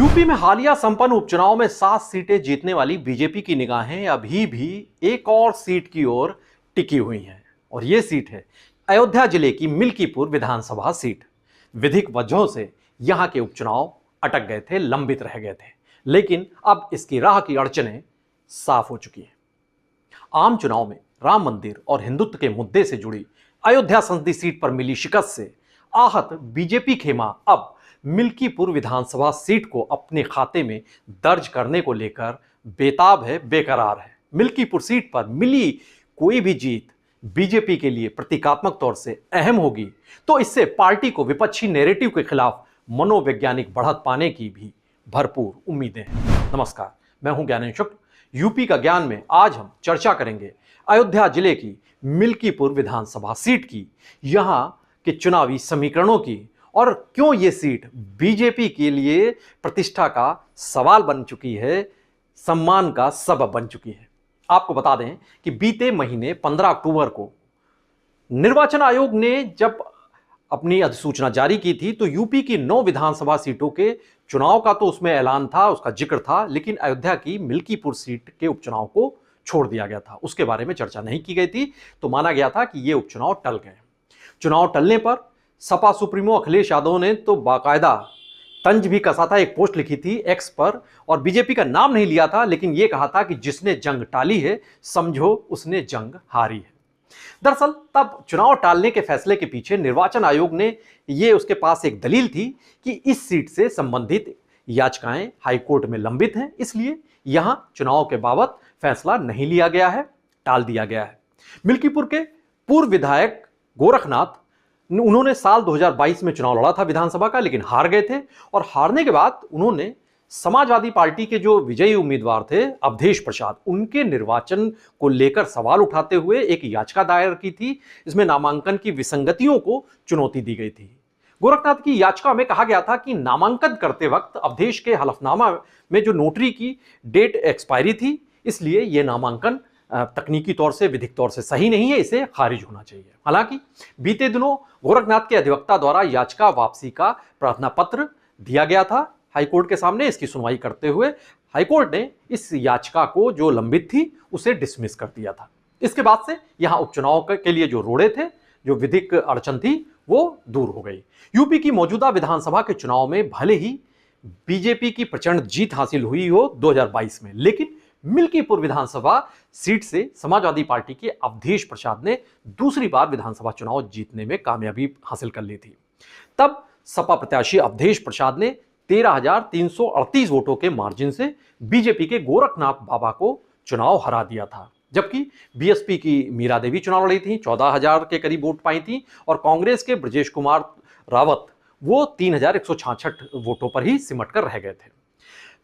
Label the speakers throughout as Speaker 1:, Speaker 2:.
Speaker 1: UP में हालिया संपन्न उपचुनाव में 7 सीटें जीतने वाली बीजेपी की निगाहें अभी भी एक और सीट की ओर टिकी हुई हैं और यह सीट है अयोध्या जिले की मिल्कीपुर विधानसभा सीट। विधिक वजहों से यहां के उपचुनाव अटक गए थे, लंबित रह गए थे, लेकिन अब इसकी राह की अड़चनें साफ हो चुकी हैं। आम चुनाव में राम मंदिर और हिंदुत्व के मुद्दे से जुड़ी अयोध्या संसदीय सीट पर मिली शिकस्त से आहत बीजेपी खेमा अब मिल्कीपुर विधानसभा सीट को अपने खाते में दर्ज करने को लेकर बेताब है, बेकरार है। मिल्कीपुर सीट पर मिली कोई भी जीत बीजेपी के लिए प्रतीकात्मक तौर से अहम होगी, तो इससे पार्टी को विपक्षी नैरेटिव के खिलाफ मनोवैज्ञानिक बढ़त पाने की भी भरपूर उम्मीदें हैं। नमस्कार, मैं हूं ज्ञानेंद्र शुक्ल। यूपी का ज्ञान में आज हम चर्चा करेंगे अयोध्या जिले की मिल्कीपुर विधानसभा सीट की, यहां के चुनावी समीकरणों की, और क्यों यह सीट बीजेपी के लिए प्रतिष्ठा का सवाल बन चुकी है, सम्मान का सबब बन चुकी है। आपको बता दें कि बीते महीने 15 अक्टूबर को निर्वाचन आयोग ने जब अपनी अधिसूचना जारी की थी तो यूपी की 9 विधानसभा सीटों के चुनाव का तो उसमें ऐलान था, उसका जिक्र था, लेकिन अयोध्या की मिल्कीपुर सीट के उपचुनाव को छोड़ दिया गया था। उसके बारे में चर्चा नहीं की गई थी, तो माना गया था कि ये उपचुनाव टल गए। चुनाव टलने पर सपा सुप्रीमो अखिलेश यादव ने तो बाकायदा तंज भी कसा था, एक पोस्ट लिखी थी एक्स पर, और बीजेपी का नाम नहीं लिया था, लेकिन यह कहा था कि जिसने जंग टाली है समझो उसने जंग हारी है। दरअसल तब चुनाव टालने के फैसले के पीछे निर्वाचन आयोग ने यह उसके पास एक दलील थी कि इस सीट से संबंधित याचिकाएं हाईकोर्ट में लंबित हैं, इसलिए यहां चुनाव के बाबत फैसला नहीं लिया गया है, टाल दिया गया है। मिल्कीपुर के पूर्व विधायक गोरखनाथ, उन्होंने साल 2022 में चुनाव लड़ा था विधानसभा का, लेकिन हार गए थे, और हारने के बाद उन्होंने समाजवादी पार्टी के जो विजयी उम्मीदवार थे अवधेश प्रसाद, उनके निर्वाचन को लेकर सवाल उठाते हुए एक याचिका दायर की थी। इसमें नामांकन की विसंगतियों को चुनौती दी गई थी। गोरखनाथ की याचिका में कहा गया था कि नामांकन करते वक्त अवधेश के हलफनामा में जो नोटरी की डेट एक्सपायरी थी, इसलिए यह नामांकन तकनीकी तौर से, विधिक तौर से सही नहीं है, इसे खारिज होना चाहिए। हालांकि बीते दिनों गोरखनाथ के अधिवक्ता द्वारा याचिका वापसी का प्रार्थना पत्र दिया गया था हाईकोर्ट के सामने। इसकी सुनवाई करते हुए हाईकोर्ट ने इस याचिका को, जो लंबित थी, उसे डिसमिस कर दिया था। इसके बाद से यहां उपचुनाव के लिए जो रोड़े थे, जो विधिक अड़चन थी, वो दूर हो गई। यूपी की मौजूदा विधानसभा के चुनाव में भले ही बीजेपी की प्रचंड जीत हासिल हुई हो 2022 में, लेकिन मिल्कीपुर विधानसभा सीट से समाजवादी पार्टी के अवधेश प्रसाद ने दूसरी बार विधानसभा चुनाव जीतने में कामयाबी हासिल कर ली थी। तब सपा प्रत्याशी अवधेश प्रसाद ने 13,338 वोटों के मार्जिन से बीजेपी के गोरखनाथ बाबा को चुनाव हरा दिया था, जबकि बीएसपी की मीरा देवी चुनाव लड़ी थी, 14,000 के करीब वोट पाई थी, और कांग्रेस के ब्रजेश कुमार रावत वो 3,166 वोटों पर ही सिमट कर रह गए थे।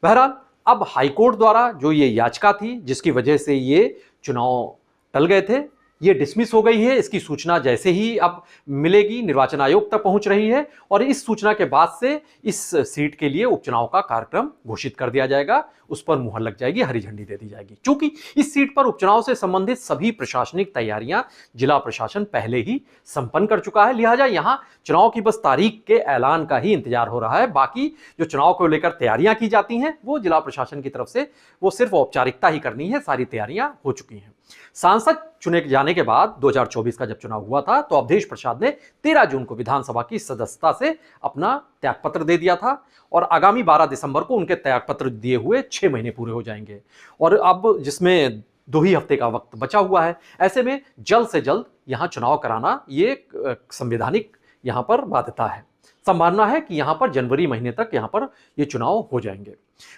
Speaker 1: बहरहाल अब हाईकोर्ट द्वारा जो ये याचिका थी, जिसकी वजह से ये चुनाव टल गए थे, ये डिसमिस हो गई है। इसकी सूचना जैसे ही अब मिलेगी, निर्वाचन आयोग तक पहुंच रही है, और इस सूचना के बाद से इस सीट के लिए उपचुनाव का कार्यक्रम घोषित कर दिया जाएगा, उस पर मुहर लग जाएगी, हरी झंडी दे दी जाएगी। क्योंकि इस सीट पर उपचुनाव से संबंधित सभी प्रशासनिक तैयारियां जिला प्रशासन पहले ही संपन्न कर चुका है, लिहाजा यहां चुनाव की बस तारीख के ऐलान का ही इंतजार हो रहा है। बाकी जो चुनाव को लेकर तैयारियां की जाती हैं, वो जिला प्रशासन की तरफ से वो सिर्फ औपचारिकता ही करनी है, सारी तैयारियां हो चुकी हैं। सांसद चुने जाने के बाद 2024 का जब चुनाव हुआ था, तो अवधेश प्रसाद ने 13 जून को विधानसभा की सदस्यता से अपना त्यागपत्र दे दिया था, और आगामी 12 दिसंबर को उनके त्यागपत्र दिए हुए 6 महीने पूरे हो जाएंगे, और अब जिसमें 2 ही हफ्ते का वक्त बचा हुआ है। ऐसे में जल्द से जल्द यहां चुनाव कराना ये संवैधानिक यहां पर बाध्यता है। संभावना है कि यहां पर जनवरी महीने तक यहां पर ये चुनाव हो जाएंगे।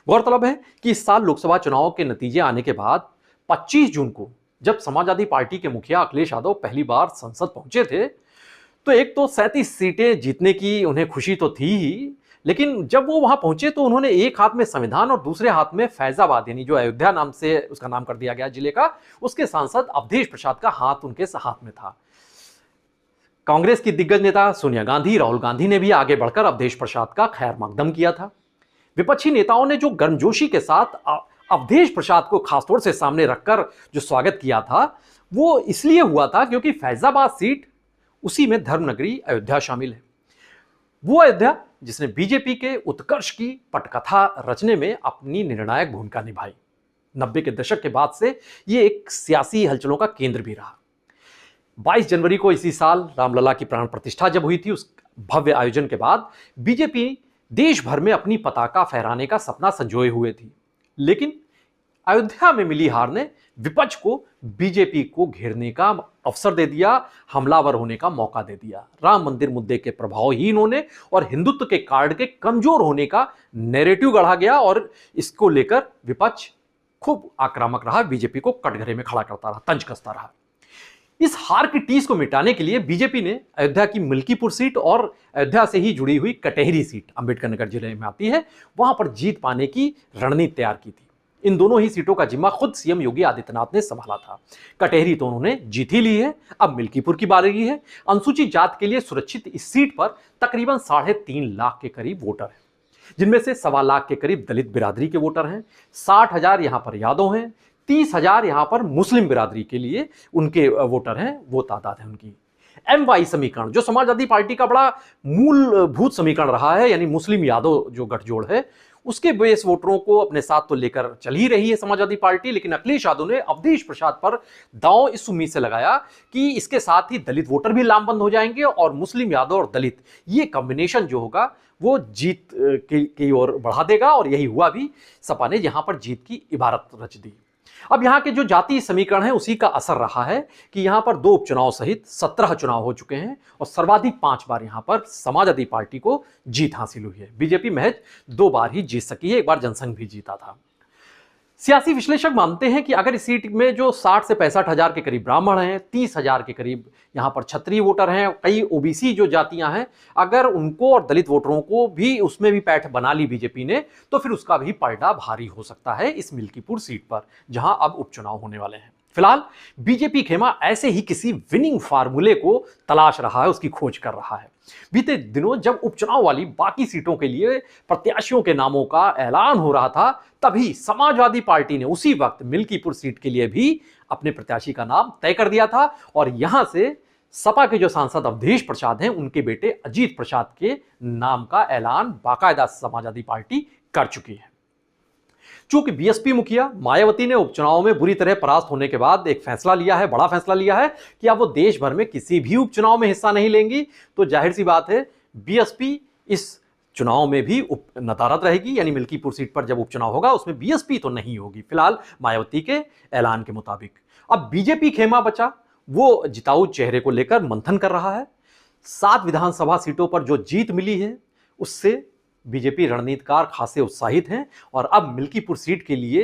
Speaker 1: गौरतलब है कि इस साल लोकसभा चुनाव के नतीजे आने के बाद 25 जून को जब समाजवादी पार्टी के मुखिया अखिलेश यादव पहली बार संसद पहुंचे थे, तो एक तो 37 सीटें जीतने की उन्हें खुशी तो थी ही, लेकिन जब वो वहां पहुंचे तो उन्होंने एक हाथ में संविधान और दूसरे हाथ में फैजाबाद, यानी जो अयोध्या नाम से उसका नाम कर दिया गया जिले का, उसके सांसद अवधेश प्रसाद का हाथ उनके हाथ में था। कांग्रेस की दिग्गज नेता सोनिया गांधी, राहुल गांधी ने भी आगे बढ़कर अवधेश प्रसाद का खैर मकदम किया था। विपक्षी नेताओं ने जो गर्मजोशी के साथ अवधेश प्रसाद को खासतौर से सामने रखकर जो स्वागत किया था, वो इसलिए हुआ था क्योंकि फैजाबाद सीट, उसी में धर्मनगरी अयोध्या शामिल है। वो अयोध्या जिसने बीजेपी के उत्कर्ष की पटकथा रचने में अपनी निर्णायक भूमिका निभाई। 90 के दशक के बाद से यह एक सियासी हलचलों का केंद्र भी रहा। 22 जनवरी को इसी साल रामलला की प्राण प्रतिष्ठा जब हुई थी, उस भव्य आयोजन के बाद बीजेपी देश भर में अपनी पताका फहराने का सपना संजोए हुए थी। लेकिन अयोध्या में मिली हार ने विपक्ष को बीजेपी को घेरने का अवसर दे दिया, हमलावर होने का मौका दे दिया। राम मंदिर मुद्दे के प्रभावहीन होने और हिंदुत्व के कार्ड के कमजोर होने का नैरेटिव गढ़ा गया और इसको लेकर विपक्ष खूब आक्रामक रहा, बीजेपी को कटघरे में खड़ा करता रहा, तंज कसता रहा। इस हार की टीस को मिटाने के लिए बीजेपी ने अयोध्या की मिल्कीपुर सीट और अयोध्या से ही जुड़ी हुई कटेहरी सीट, अंबेडकर नगर जिले में आती है, वहां पर जीत पाने की रणनीति तैयार की थी। इन दोनों ही सीटों का जिम्मा खुद सीएम योगी आदित्यनाथ ने संभाला था। कटेहरी तो उन्होंने जीत ही ली है, अब मिल्कीपुर की बारी है। अनुसूचित जात के लिए सुरक्षित इस सीट पर तकरीबन 3.5 लाख के करीब वोटर हैं, जिनमें से 1.25 लाख के करीब दलित बिरादरी के वोटर हैं, 60,000 यहां पर यादव हैं, 30,000 यहां पर मुस्लिम बिरादरी के लिए उनके वोटर हैं, वो तादाद है उनकी। MY समीकरण जो समाजवादी पार्टी का बड़ा मूलभूत समीकरण रहा है, यानी मुस्लिम यादव जो गठजोड़ है, उसके बेस वोटरों को अपने साथ तो लेकर चल ही रही है समाजवादी पार्टी। लेकिन अखिलेश यादव ने अवधेश प्रसाद पर दांव इस उम्मीद से लगाया कि इसके साथ ही दलित वोटर भी लामबंद हो जाएंगे और मुस्लिम यादव और दलित ये कॉम्बिनेशन जो होगा वो जीत की ओर बढ़ा देगा, और यही हुआ भी। सपा ने यहां पर जीत की इबारत रच दी। अब यहां के जो जातीय समीकरण है उसी का असर रहा है कि यहां पर 2 उपचुनाव सहित 17 चुनाव हो चुके हैं और सर्वाधिक 5 बार यहां पर समाजवादी पार्टी को जीत हासिल हुई है। बीजेपी महज 2 बार ही जीत सकी है, एक बार जनसंघ भी जीता था। सियासी विश्लेषक मानते हैं कि अगर इस सीट में जो 60 से 65 हजार के करीब ब्राह्मण हैं, 30 हजार के करीब यहां पर क्षत्रिय वोटर हैं, कई ओबीसी जो जातियां हैं, अगर उनको और दलित वोटरों को भी उसमें भी पैठ बना ली बीजेपी ने, तो फिर उसका भी पलड़ा भारी हो सकता है इस मिल्कीपुर सीट पर, जहां अब उपचुनाव होने वाले हैं। फिलहाल बीजेपी खेमा ऐसे ही किसी विनिंग फार्मूले को तलाश रहा है, उसकी खोज कर रहा है। बीते दिनों जब उपचुनाव वाली बाकी सीटों के लिए प्रत्याशियों के नामों का ऐलान हो रहा था, तभी समाजवादी पार्टी ने उसी वक्त मिल्कीपुर सीट के लिए भी अपने प्रत्याशी का नाम तय कर दिया था और यहां से सपा के जो सांसद अवधेश प्रसाद हैं, उनके बेटे अजीत प्रसाद के नाम का ऐलान बाकायदा समाजवादी पार्टी कर चुकी है। चूंकि बीएसपी मुखिया मायावती ने उपचुनाव में बुरी तरह परास्त होने के बाद एक फैसला लिया है, बड़ा फैसला लिया है कि अब वो देश भर में किसी भी उपचुनाव में हिस्सा नहीं लेंगी, तो जाहिर सी बात है बीएसपी इस चुनाव में भी नदारद रहेगी, यानी मिल्कीपुर सीट पर जब उपचुनाव होगा उसमें बीएसपी तो नहीं होगी फिलहाल मायावती के ऐलान के मुताबिक। अब बीजेपी खेमा बचा, वो जिताऊ चेहरे को लेकर मंथन कर रहा है। 7 विधानसभा सीटों पर जो जीत मिली है उससे बीजेपी रणनीतिकार खासे उत्साहित हैं और अब मिल्कीपुर सीट के लिए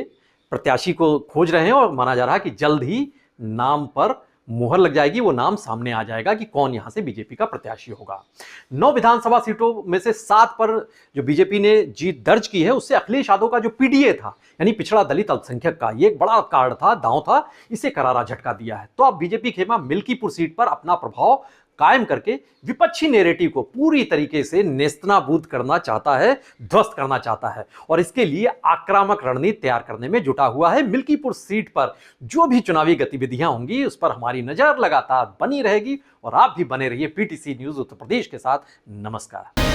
Speaker 1: प्रत्याशी को खोज रहे हैं और माना जा रहा है कि जल्द ही नाम पर मुहर लग जाएगी, वो नाम सामने आ जाएगा कि कौन यहां से बीजेपी का प्रत्याशी होगा। 9 विधानसभा सीटों में से 7 पर जो बीजेपी ने जीत दर्ज की है, उससे अखिलेश यादव का जो पीडीए था, यानी पिछड़ा दलित अल्पसंख्यक का, ये एक बड़ा कार्ड था, दांव था, इसे करारा झटका दिया है। तो अब बीजेपी खेमा मिल्कीपुर सीट पर अपना प्रभाव कायम करके विपक्षी नैरेटिव को पूरी तरीके से नेस्तनाबूद करना चाहता है, ध्वस्त करना चाहता है और इसके लिए आक्रामक रणनीति तैयार करने में जुटा हुआ है। मिल्कीपुर सीट पर जो भी चुनावी गतिविधियां होंगी उस पर हमारी नजर लगातार बनी रहेगी और आप भी बने रहिए पीटीसी न्यूज उत्तर प्रदेश के साथ। नमस्कार।